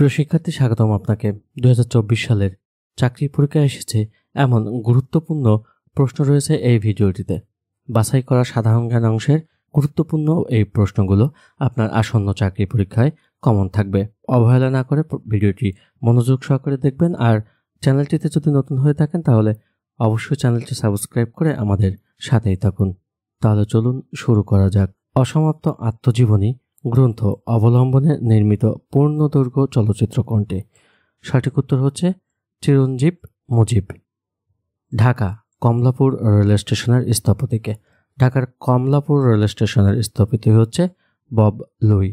প্রিয় শিক্ষার্থী, স্বাগতম আপনাকে। 2024 সালের চাকরি পরীক্ষায় এসেছে এমন গুরুত্বপূর্ণ প্রশ্ন রয়েছে এই ভিডিওটিতে। বাছাই করা সাধারণ জ্ঞান অংশের গুরুত্বপূর্ণ এই প্রশ্নগুলো আপনার আসন্ন চাকরি পরীক্ষায় কমন থাকবে। অবহেলা না করে ভিডিওটি মনোযোগ সহকারে দেখবেন। আর চ্যানেলটিতে যদি নতুন হয়ে থাকেন তাহলে অবশ্যই চ্যানেলটি সাবস্ক্রাইব করে আমাদের সাথেই থাকুন। তাহলে চলুন শুরু করা যাক। অসমাপ্ত আত্মজীবনী গ্রন্থ অবলম্বনে নির্মিত পূর্ণদৈর্ঘ্য চলচ্চিত্র কোনটি? সঠিক উত্তর হচ্ছে চিরঞ্জীব মুজিব। ঢাকা কমলাপুর রেল স্টেশনের স্থপতিকে? ঢাকার কমলাপুর রেল স্টেশনের স্থপতি হচ্ছে বব লুই।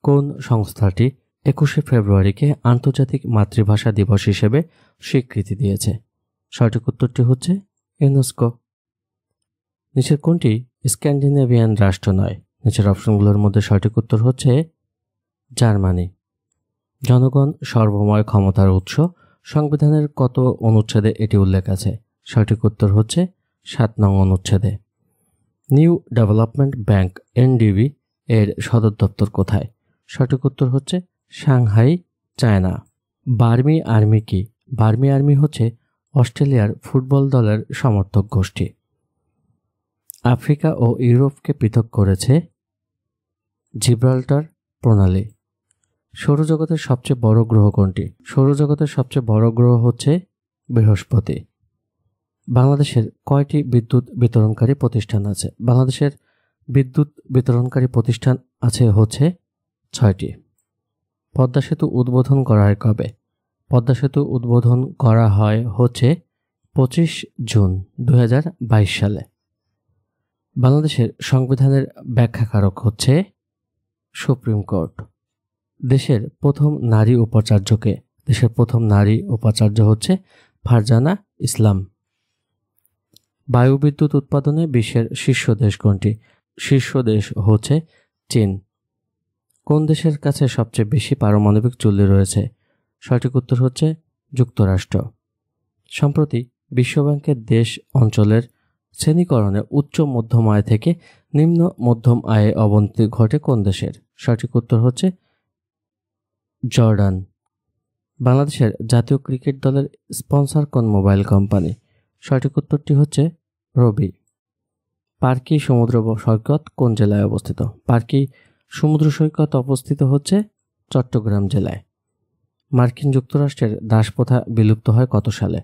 কোন সংস্থাটি 21শে ফেব্রুয়ারিকে আন্তর্জাতিক মাতৃভাষা দিবস হিসেবে স্বীকৃতি দিয়েছে? সঠিক উত্তরটি হচ্ছে ইউনেস্কো। নিচের কোনটি স্ক্যান্ডিনেভিয়ান রাষ্ট্র নয়? নিচের অপশনগুলোর মধ্যে সঠিক উত্তর হচ্ছে জার্মানি। জনগণ সর্বময় ক্ষমতার উৎস সংবিধানের কত অনুচ্ছেদে এটি উল্লেখ আছে? সঠিক উত্তর হচ্ছে 7 নং অনুচ্ছেদে। নিউ ডেভেলপমেন্ট ব্যাংক এনডিবি এর সদর দপ্তর কোথায়? সঠিক উত্তর হচ্ছে সাংহাই, চায়না। বার্মি আর্মি কি? বার্মি আর্মি হচ্ছে অস্ট্রেলিয়ার ফুটবল দলের সমর্থক গোষ্ঠী। আফ্রিকা ও ইউরোপকে পৃথক করেছে জিব্রাল্টার প্রণালী। সৌরজগতের সবচেয়ে বড় গ্রহ কোনটি? সৌরজগতের সবচেয়ে বড় গ্রহ হচ্ছে বৃহস্পতি। বাংলাদেশের কয়টি বিদ্যুৎ বিতরণকারী প্রতিষ্ঠান আছে? বাংলাদেশের বিদ্যুৎ বিতরণকারী প্রতিষ্ঠান আছে হচ্ছে 6টি। পদ্মা সেতু উদ্বোধন করা হয় কবে? পদ্মা সেতু উদ্বোধন করা হয় হচ্ছে 25 জুন 2022 সালে। বাংলাদেশের সংবিধানের ব্যাখ্যাকারক হচ্ছে সুপ্রিম কোর্ট। দেশের প্রথম নারী উপাচার্যকে? দেশের প্রথম নারী উপাচার্য হচ্ছে ফারজানা ইসলাম। বায়ু বিদ্যুৎ উৎপাদনে বিশ্বের শীর্ষ দেশ কোনটি? শীর্ষ দেশ হচ্ছে চীন। কোন দেশের কাছে সবচেয়ে বেশি পারমাণবিক চুল্লি রয়েছে? সঠিক উত্তর হচ্ছে যুক্তরাষ্ট্র। সম্প্রতি বিশ্বব্যাংকের দেশ অঞ্চলের শ্রেণীকরণে উচ্চ মধ্যম আয় থেকে নিম্ন মধ্যম আয়ে অবনতি ঘটে কোন দেশের? সঠিক উত্তর হচ্ছে জর্ডান। বাংলাদেশের জাতীয় ক্রিকেট দলের স্পন্সর কোন মোবাইল কোম্পানি? সঠিক উত্তরটি হচ্ছে রবি। পার্কি সমুদ্র সৈকত কোন জেলায় অবস্থিত? পার্কি সমুদ্র সৈকত অবস্থিত হচ্ছে চট্টগ্রাম জেলায়। মার্কিন যুক্তরাষ্ট্রের দাসপ্রথা বিলুপ্ত হয় কত সালে?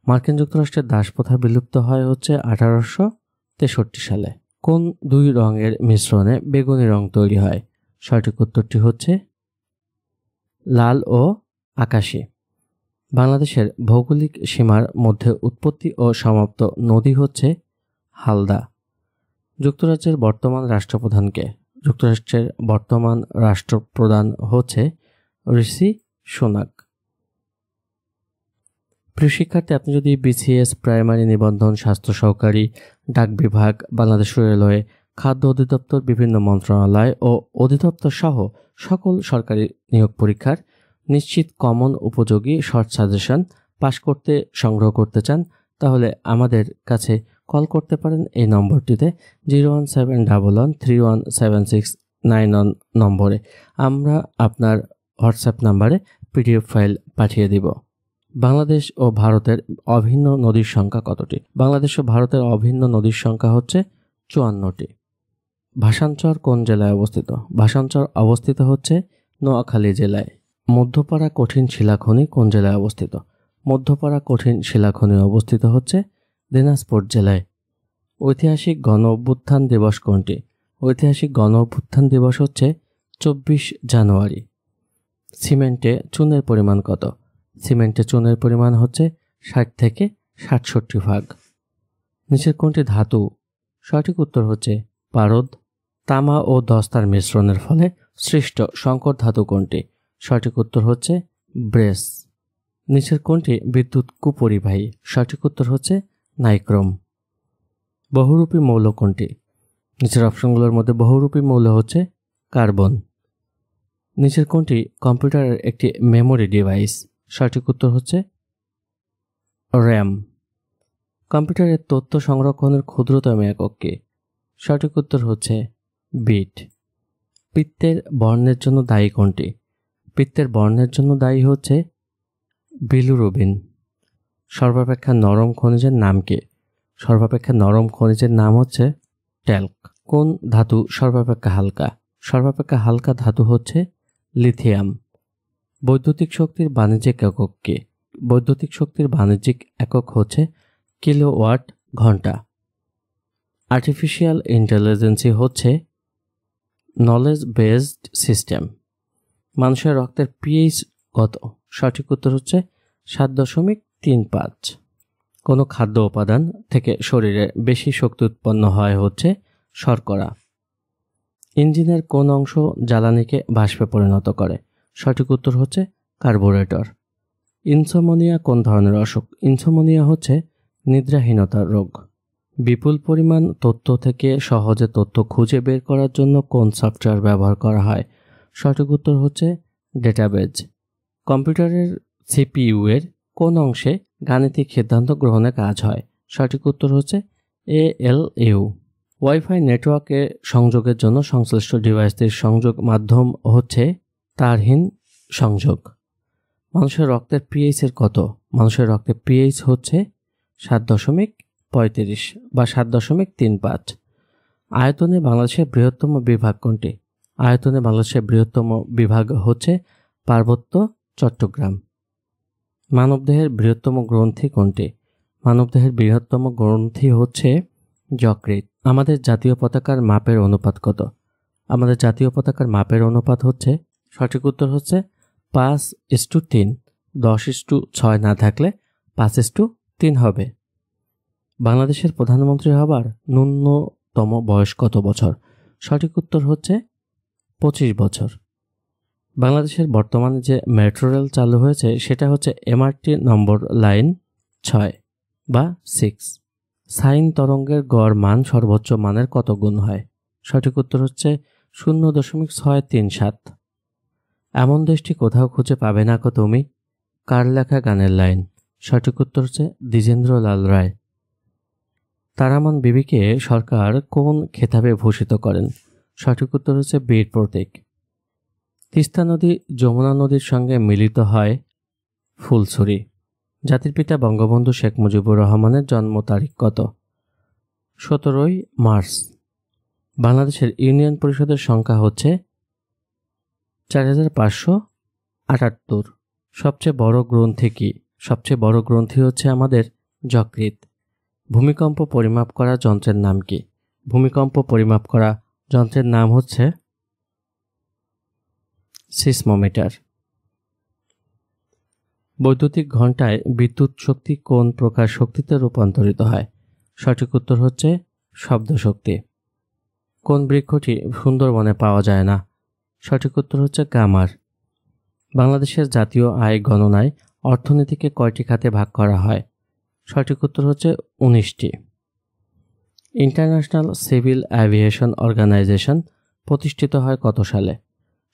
মার্কিন যুক্তরাষ্ট্রের দাসপ্রথা বিলুপ্ত হয় হচ্ছে 1863 সালে। কোন দুই রঙের মিশ্রণে বেগুনি রং তৈরি হয়? সঠিক উত্তরটি হচ্ছে লাল ও আকাশী। বাংলাদেশের ভৌগোলিক সীমার মধ্যে উৎপত্তি ও সমাপ্ত নদী হচ্ছে হালদা। যুক্তরাজ্যের বর্তমান রাষ্ট্রপ্রধানকে? যুক্তরাষ্ট্রের বর্তমান রাষ্ট্রপ্রধান হচ্ছে ঋষি সুনাক। প্রিয় শিক্ষার্থী, আপনি যদি বিসিএস, প্রাইমারি নিবন্ধন, স্বাস্থ্য সহকারী, ডাক বিভাগ, বাংলাদেশ রেলওয়ে, খাদ্য অধিদপ্তর, বিভিন্ন মন্ত্রণালয় ও অধিদপ্তর সহ সকল সরকারি নিয়োগ পরীক্ষার নিশ্চিত কমন উপযোগী শর্ট সাজেশন পাশ করতে সংগ্রহ করতে চান তাহলে আমাদের কাছে কল করতে পারেন এই নম্বরটিতে 01711317691 নম্বরে। আমরা আপনার হোয়াটসঅ্যাপ নাম্বারে পিডিএফ ফাইল পাঠিয়ে দিব। বাংলাদেশ ও ভারতের অভিন্ন নদীর সংখ্যা কতটি? বাংলাদেশ ও ভারতের অভিন্ন নদীর সংখ্যা হচ্ছে 54টি। ভাষাঞ্চর কোন জেলায় অবস্থিত? ভাষাঞ্চর অবস্থিত হচ্ছে নোয়াখালী জেলায়। মধ্যপাড়া কঠিন শিলাখনি কোন জেলায় অবস্থিত? মধ্যপাড়া কঠিন শিলাখনি অবস্থিত হচ্ছে দিনাজপুর জেলায়। ঐতিহাসিক গণ অভ্যুত্থান দিবস কোনটি? ঐতিহাসিক গণ অভ্যুত্থান দিবস হচ্ছে 24 জানুয়ারি। সিমেন্টে চুনের পরিমাণ কত? সিমেন্টে চুনের পরিমাণ হচ্ছে 60 থেকে 67 ভাগ। নিচের কোনটি ধাতু? সঠিক উত্তর হচ্ছে পারদ। তামা ও দস্তার মিশ্রণের ফলে সৃষ্ট সংকর ধাতু কোনটি? সঠিক উত্তর হচ্ছে ব্রেস। নিচের কোনটি বিদ্যুৎ কুপরিবাহী? সঠিক উত্তর হচ্ছে নাইক্রোম। বহুরূপী মৌল কোনটি? নিচের অপশনগুলোর মধ্যে বহুরূপী মৌল হচ্ছে কার্বন। নিচের কোনটি কম্পিউটারের একটি মেমোরি ডিভাইস? সঠিক উত্তর হচ্ছে র্যাম। কম্পিউটারের তথ্য সংরক্ষণের ক্ষুদ্রতম একক কি? সঠিক উত্তর হচ্ছে বিট। পিত্তের বর্ণের জন্য দায়ী কোনটি? পিত্তের বর্ণের জন্য দায়ী হচ্ছে বিলিরুবিন। সর্বাপেক্ষা নরম খনিজের নাম কি? সর্বাপেক্ষা নরম খনিজের নাম হচ্ছে ট্যাল্ক। কোন ধাতু সর্বাপেক্ষা হালকা? সর্বাপেক্ষা হালকা ধাতু হচ্ছে লিথিয়াম। বৈদ্যুতিক শক্তির বাণিজ্যিক একক কি? বৈদ্যুতিক শক্তির বাণিজ্যিক একক হচ্ছে কিলোওয়াট ঘন্টা। আর্টিফিশিয়াল ইন্টেলিজেন্সি হচ্ছে নলেজ বেসড সিস্টেম। মানুষের রক্তের পিএইচ কত? সঠিক উত্তর হচ্ছে 7.35। কোনো খাদ্য উপাদান থেকে শরীরে বেশি শক্তি উৎপন্ন হয় হচ্ছে শর্করা। ইঞ্জিনের কোন অংশ জ্বালানিকে বাষ্পে পরিণত করে? সঠিক উত্তর হচ্ছে কার্বোরেটর। ইনসোমনিয়া কোন ধরনের অসুখ? ইনসোমনিয়া হচ্ছে নিদ্রাহীনতার রোগ। বিপুল পরিমাণ তথ্য থেকে সহজে তথ্য খুঁজে বের করার জন্য কোন সফটওয়্যার ব্যবহার করা হয়? সঠিক উত্তর হচ্ছে ডেটাবেজ। কম্পিউটারের সিপিইউ এর কোন অংশে গাণিতিক সিদ্ধান্ত গ্রহণে কাজ হয়? সঠিক উত্তর হচ্ছে এএলইউ। ওয়াইফাই নেটওয়ার্কে সংযোগের জন্য সংশ্লিষ্ট ডিভাইসটির সংযোগ মাধ্যম হচ্ছে তারহীন সংযোগ। মানুষের রক্তের পিএইচ এর কত? মানুষের রক্তের পিএইচ হচ্ছে 7.35 বা 7.35। আয়তনে বাংলাদেশের বৃহত্তম বিভাগ কোনটি? আয়তনে বাংলাদেশের বৃহত্তম বিভাগ হচ্ছে পার্বত্য চট্টগ্রাম। মানবদেহের বৃহত্তম গ্রন্থি কোনটি? মানবদেহের বৃহত্তম গ্রন্থি হচ্ছে যকৃৎ। আমাদের জাতীয় পতাকার মাপের অনুপাত কত? আমাদের জাতীয় পতাকার মাপের অনুপাত হচ্ছে, সঠিক উত্তর হচ্ছে 5:3। 10:6 না থাকলে 5:3 হবে। বাংলাদেশের প্রধানমন্ত্রী হবার ন্যূনতম বয়স কত বছর? সঠিক উত্তর হচ্ছে 25 বছর। বাংলাদেশের বর্তমানে যে মেট্রো রেল চালু হয়েছে সেটা হচ্ছে এমআরটি নম্বর লাইন 6 বা 6। সাইন তরঙ্গের গড় মান সর্বোচ্চ মানের কত গুণ হয়? সঠিক উত্তর হচ্ছে 0.637। এমন দেশটি কোথাও খুঁজে পাবে না কো তুমি? কার লেখা গানের লাইন? সঠিক উত্তর হচ্ছে দ্বিজেন্দ্রলাল রায়। তারামান বিবিকে সরকার কোন খেতাবে ভূষিত করেন? সঠিক উত্তর হচ্ছে বীর প্রতীক। তিস্তা নদী যমুনা নদীর সঙ্গে মিলিত হয় ফুলছড়ি। জাতির পিতা বঙ্গবন্ধু শেখ মুজিবুর রহমানের জন্ম তারিখ কত? 17 মার্চ। বাংলাদেশের ইউনিয়ন পরিষদের সংখ্যা হচ্ছে 4578। সবচেয়ে বড় গ্রন্থি কি? সবচেয়ে বড় গ্রন্থি হচ্ছে আমাদের যকৃৎ। ভূমিকম্প পরিমাপ করা যন্ত্রের নাম কি? ভূমিকম্প পরিমাপ করা যন্ত্রের নাম হচ্ছে সিসমোমিটার। বৈদ্যুতিক ঘণ্টায় বিদ্যুৎ শক্তি কোন প্রকার শক্তিতে রূপান্তরিত হয়? সঠিক উত্তর হচ্ছে শব্দ শক্তি। কোন বৃক্ষটি সুন্দরবনে পাওয়া যায় না? সঠিক উত্তর হচ্ছে গামার। বাংলাদেশের জাতীয় আয় গণনায় অর্থনীতিকে কয়টি খাতে ভাগ করা হয়? সঠিক উত্তর হচ্ছে 19টি। ইন্টারন্যাশনাল সিভিল অ্যাভিয়েশন অর্গানাইজেশন প্রতিষ্ঠিত হয় কত সালে?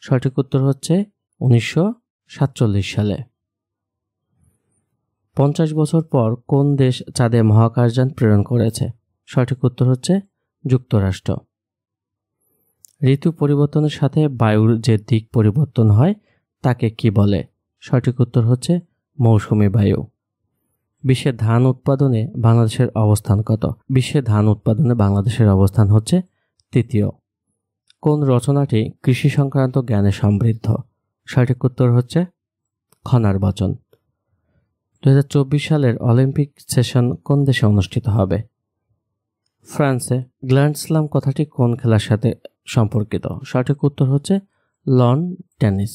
সঠিক উত্তর হচ্ছে 1947 সালে। 50 বছর পর কোন দেশ চাঁদে মহাকাশযান প্রেরণ করেছে? সঠিক উত্তর হচ্ছে যুক্তরাষ্ট্র। ঋতু পরিবর্তনের সাথে বায়ুর যে দিক পরিবর্তন হয় তাকে কি বলে? সঠিক উত্তর হচ্ছে মৌসুমী বায়ু। বিশ্বে ধান উৎপাদনে বাংলাদেশের অবস্থান কত? বিশ্বে ধান উৎপাদনে বাংলাদেশের অবস্থান হচ্ছে 3য়। কোন রচনাটি কৃষি সংক্রান্ত জ্ঞানে সমৃদ্ধ? সঠিক উত্তর হচ্ছে খনার বচন। 2024 সালের অলিম্পিক সেশন কোন দেশে অনুষ্ঠিত হবে? ফ্রান্সে। গ্র্যান্ড স্লাম কথাটি কোন খেলার সাথে সম্পর্কিত? সঠিক উত্তর হচ্ছে লন টেনিস।